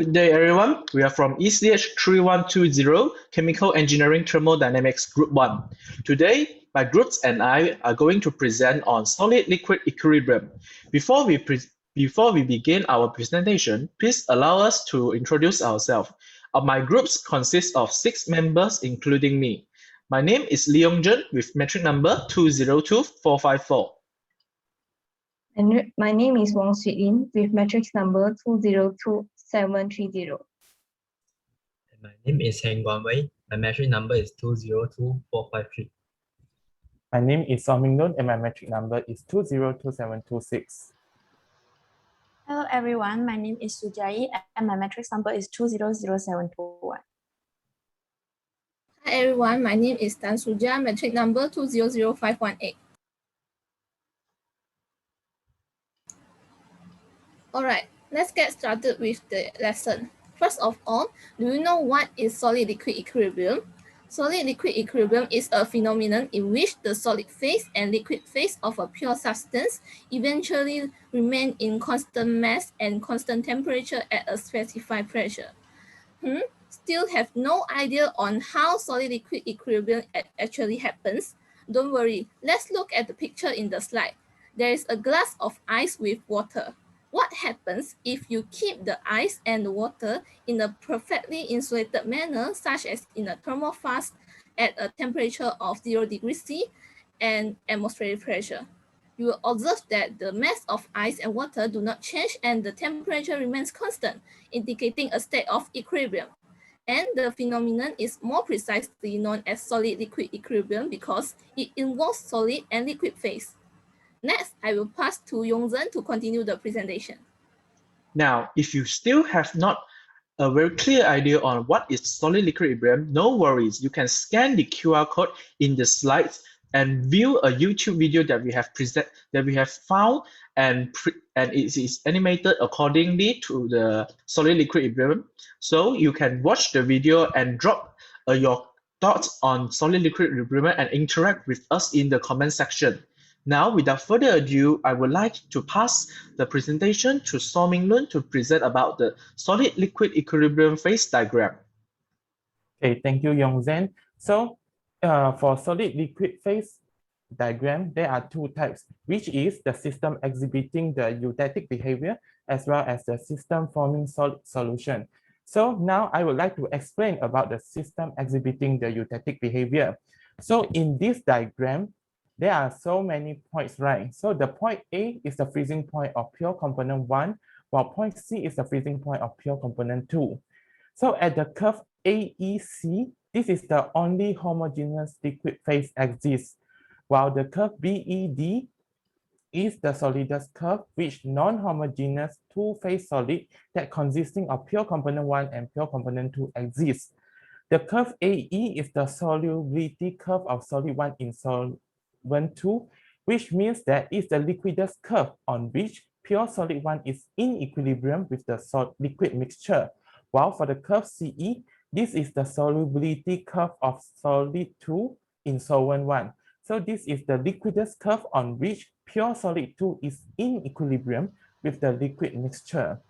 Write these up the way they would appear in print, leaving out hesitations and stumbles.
Good day, everyone. We are from ECH3120 Chemical Engineering Thermodynamics Group 1. Today, my groups and I are going to present on solid-liquid equilibrium. Before we begin our presentation, please allow us to introduce ourselves. My groups consist of 6 members, including me. My name is Yong Zhen with metric number 202454. And my name is Wong Sweet Yin with matrix number 202730. My name is Heng Guan Wei. My metric number is 202453. My name is Soh Ming Lun and my metric number is 202726. Hello everyone, my name is Shu Jia Yee and my matrix number is 200721. Hi everyone, my name is Shu Jia, metric number 200518. Alright, let's get started with the lesson. First of all, do you know what is solid-liquid equilibrium? Solid-liquid equilibrium is a phenomenon in which the solid phase and liquid phase of a pure substance eventually remain in constant mass and constant temperature at a specified pressure. Still have no idea on how solid-liquid equilibrium actually happens? Don't worry, let's look at the picture in the slide. There is a glass of ice with water. What happens if you keep the ice and the water in a perfectly insulated manner, such as in a thermal flask at a temperature of 0 degrees C and atmospheric pressure? You will observe that the mass of ice and water do not change and the temperature remains constant, indicating a state of equilibrium. And the phenomenon is more precisely known as solid-liquid equilibrium because it involves solid and liquid phase. Next, I will pass to Yong Zhen to continue the presentation. Now, if you still have not a very clear idea on what is solid-liquid equilibrium, no worries. You can scan the QR code in the slides and view a YouTube video that we have found, and it is animated accordingly to the solid-liquid equilibrium. So you can watch the video and drop your thoughts on solid-liquid equilibrium and interact with us in the comment section. Now, without further ado, I would like to pass the presentation to Soh Ming Lun to present about the solid-liquid equilibrium phase diagram. Okay, thank you, Yong Zhen. So, for solid-liquid phase diagram, there are 2 types, which is the system exhibiting the eutectic behavior as well as the system forming solid solution. So now I would like to explain about the system exhibiting the eutectic behavior. So in this diagram, there are so many points, right? So the point A is the freezing point of pure component 1, while point C is the freezing point of pure component 2. So at the curve AEC, this is the only homogeneous liquid phase exists, while the curve BED is the solidus curve, which non-homogeneous 2-phase solid that consisting of pure component 1 and pure component 2 exists. The curve AE is the solubility curve of solid 1 in solid 2, which means that it's the liquidus curve on which pure solid 1 is in equilibrium with the liquid mixture. While for the curve CE, this is the solubility curve of solid 2 in solvent 1. So this is the liquidus curve on which pure solid 2 is in equilibrium with the liquid mixture.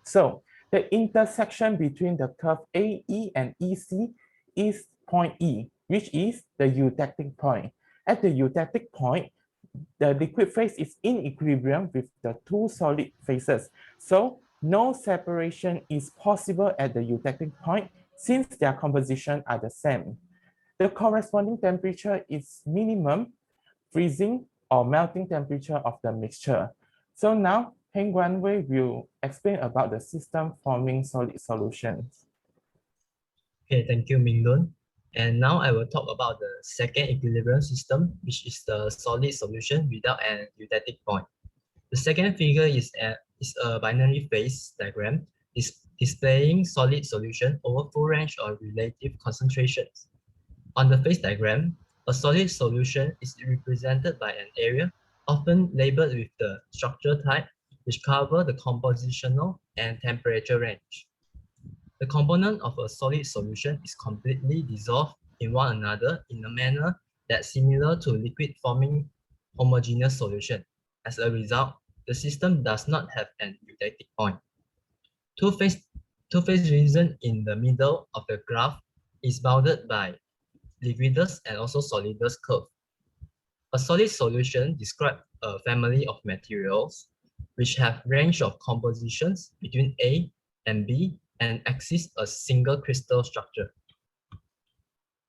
So the intersection between the curve AE and EC is point E, which is the eutectic point. At the eutectic point, the liquid phase is in equilibrium with the 2 solid phases. So no separation is possible at the eutectic point since their composition are the same. The corresponding temperature is minimum freezing or melting temperature of the mixture. So now, Heng Guan Wei will explain about the system forming solid solutions. Okay, thank you, Ming Lun. And now I will talk about the second equilibrium system, which is the solid solution without an eutectic point. The second figure is a binary phase diagram displaying solid solution over full range of relative concentrations. On the phase diagram, a solid solution is represented by an area, often labeled with the structure type, which cover the compositional and temperature range. The component of a solid solution is completely dissolved in one another in a manner that's similar to liquid forming homogeneous solution. As a result, the system does not have an eutectic point. Two-phase two-phase region in the middle of the graph is bounded by liquidus and also solidus curve. A solid solution describes a family of materials which have range of compositions between A and B and exist a single crystal structure.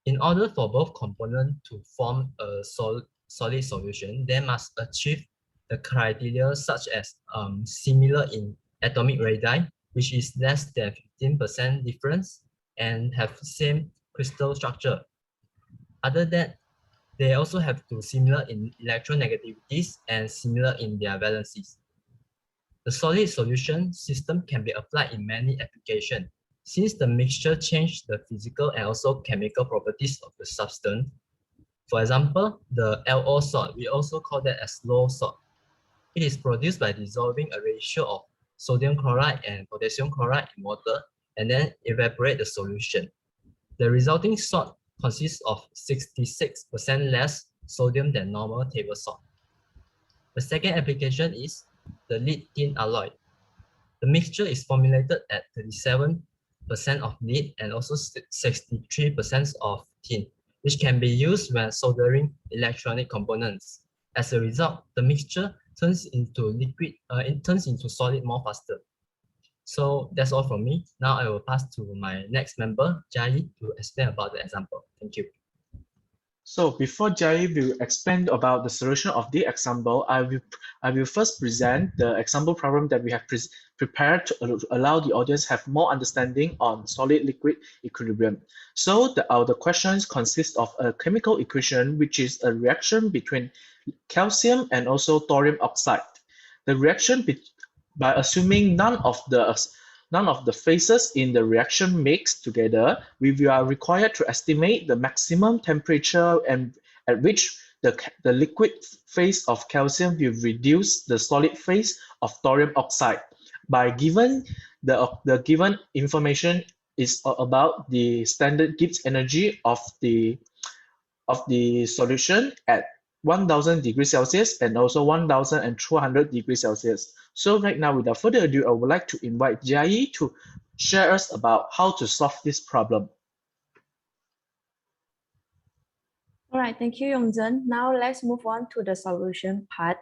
In order for both components to form a solid solution, they must achieve the criteria such as similar in atomic radii, which is less than 15% difference, and have same crystal structure. Other than that, they also have to similar in electronegativities and similar in their valencies. The solid solution system can be applied in many applications. Since the mixture changes the physical and also chemical properties of the substance, for example, the LO salt, we also call that as low salt. It is produced by dissolving a ratio of sodium chloride and potassium chloride in water and then evaporate the solution. The resulting salt consists of 66% less sodium than normal table salt. The second application is the lead tin alloy. The mixture is formulated at 37% of lead and also 63% of tin, which can be used when soldering electronic components. As a result, the mixture turns into liquid, it turns into solid more faster. So that's all from me. Now I will pass to my next member, Jia Yee, to explain about the example. Thank you. So before Jia Yee will explain about the solution of the example, I will first present the example problem that we have prepared to allow the audience have more understanding on solid-liquid equilibrium. So the questions consist of a chemical equation, which is a reaction between calcium and also thorium oxide. The reaction by assuming none of the phases in the reaction mix together, we are required to estimate the maximum temperature and at which the liquid phase of calcium will reduce the solid phase of thorium oxide. By given the given information is about the standard Gibbs energy of the solution at 1000 degrees Celsius and also 1200 degrees Celsius. So right now, without further ado, I would like to invite Jia Yee to share us about how to solve this problem. All right, thank you, Yong Zhen. Now let's move on to the solution part.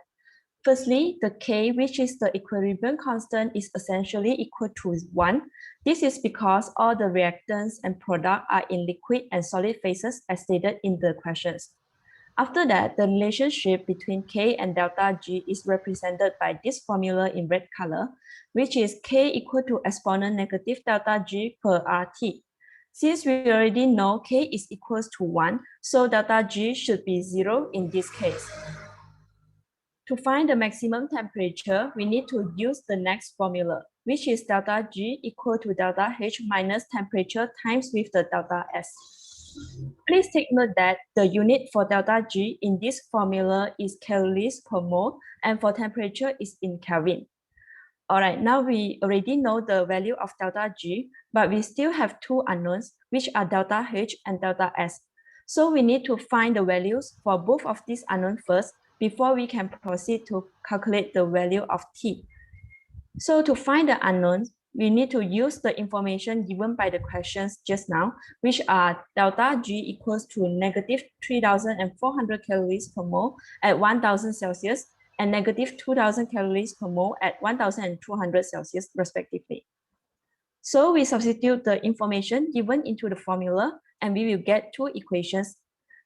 Firstly, the K, which is the equilibrium constant, is essentially equal to 1. This is because all the reactants and product are in liquid and solid phases as stated in the questions. After that, the relationship between K and delta G is represented by this formula in red color, which is K equal to exponent negative delta G per RT. Since we already know K is equals to 1, so delta G should be 0 in this case. To find the maximum temperature, we need to use the next formula, which is delta G equal to delta H minus temperature times with the delta S. Please take note that the unit for delta G in this formula is calories per mole, and for temperature is in Kelvin. All right, now we already know the value of delta G, but we still have two unknowns, which are delta H and delta S. So we need to find the values for both of these unknowns first before we can proceed to calculate the value of T. So to find the unknowns, we need to use the information given by the questions just now, which are delta G equals to negative 3,400 calories per mole at 1000 Celsius and negative 2000 calories per mole at 1200 Celsius respectively. So we substitute the information given into the formula and we will get two equations.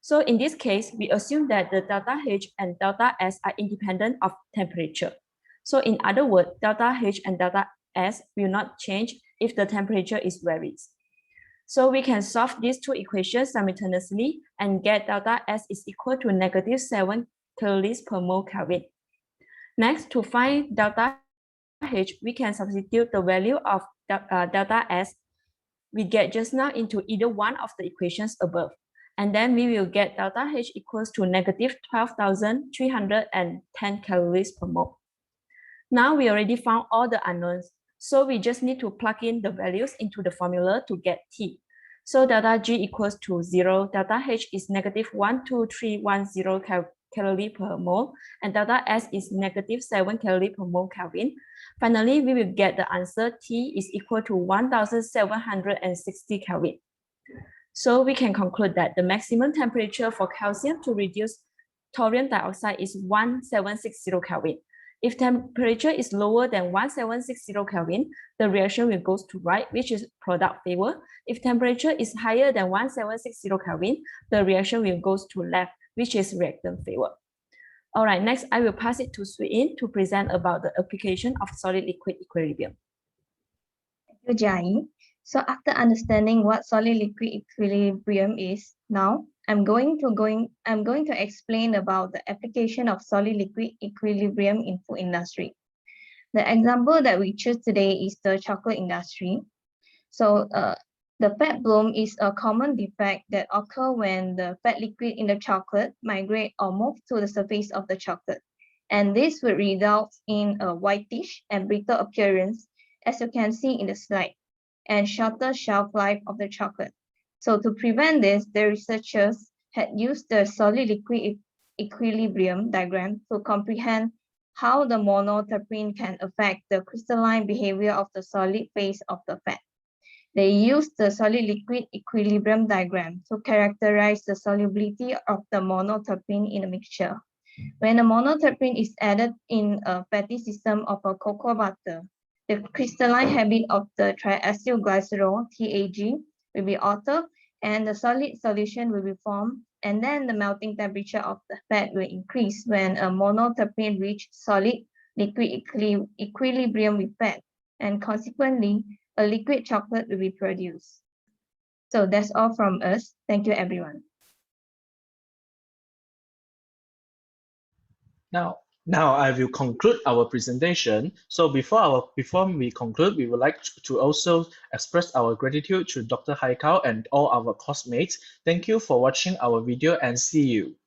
So in this case, we assume that the delta H and delta S are independent of temperature. So in other words, delta H and delta S will not change if the temperature is varies. So we can solve these two equations simultaneously and get delta S is equal to negative 7 calories per mole Kelvin. Next, to find delta H, we can substitute the value of delta S we get just now into either one of the equations above. And then we will get delta H equals to negative 12,310 calories per mole. Now we already found all the unknowns. So we just need to plug in the values into the formula to get T. So delta G equals to 0, delta H is negative 12310 calorie per mole, and delta S is negative 7 calorie per mole Kelvin. Finally, we will get the answer T is equal to 1760 Kelvin. So we can conclude that the maximum temperature for calcium to reduce thorium dioxide is 1760 Kelvin. If temperature is lower than 1760 Kelvin, the reaction will go to right, which is product favor. If temperature is higher than 1760 Kelvin, the reaction will go to left, which is reactant favor. All right, next I will pass it to Sweet Yin to present about the application of solid-liquid equilibrium. Thank you, Jia Yee. So after understanding what solid-liquid equilibrium is, now I'm going to explain about the application of solid-liquid equilibrium in food industry. The example that we choose today is the chocolate industry. So the fat bloom is a common defect that occurs when the fat liquid in the chocolate migrate or move to the surface of the chocolate. And this would result in a whitish and brittle appearance, as you can see in the slide, and shorter shelf life of the chocolate. So to prevent this, the researchers had used the solid-liquid equilibrium diagram to comprehend how the monoterpene can affect the crystalline behavior of the solid phase of the fat. They used the solid-liquid equilibrium diagram to characterize the solubility of the monoterpene in a mixture. When a monoterpene is added in a fatty system of a cocoa butter, the crystalline habit of the triacylglycerol, TAG, will be altered and the solid solution will be formed, and then the melting temperature of the fat will increase when a monoterpene reaches solid-liquid equilibrium with fat, and consequently, a liquid chocolate will be produced. So that's all from us. Thank you, everyone. Now I will conclude our presentation. So before we conclude, we would like to also express our gratitude to Dr. Haikal and all our classmates. Thank you for watching our video and see you.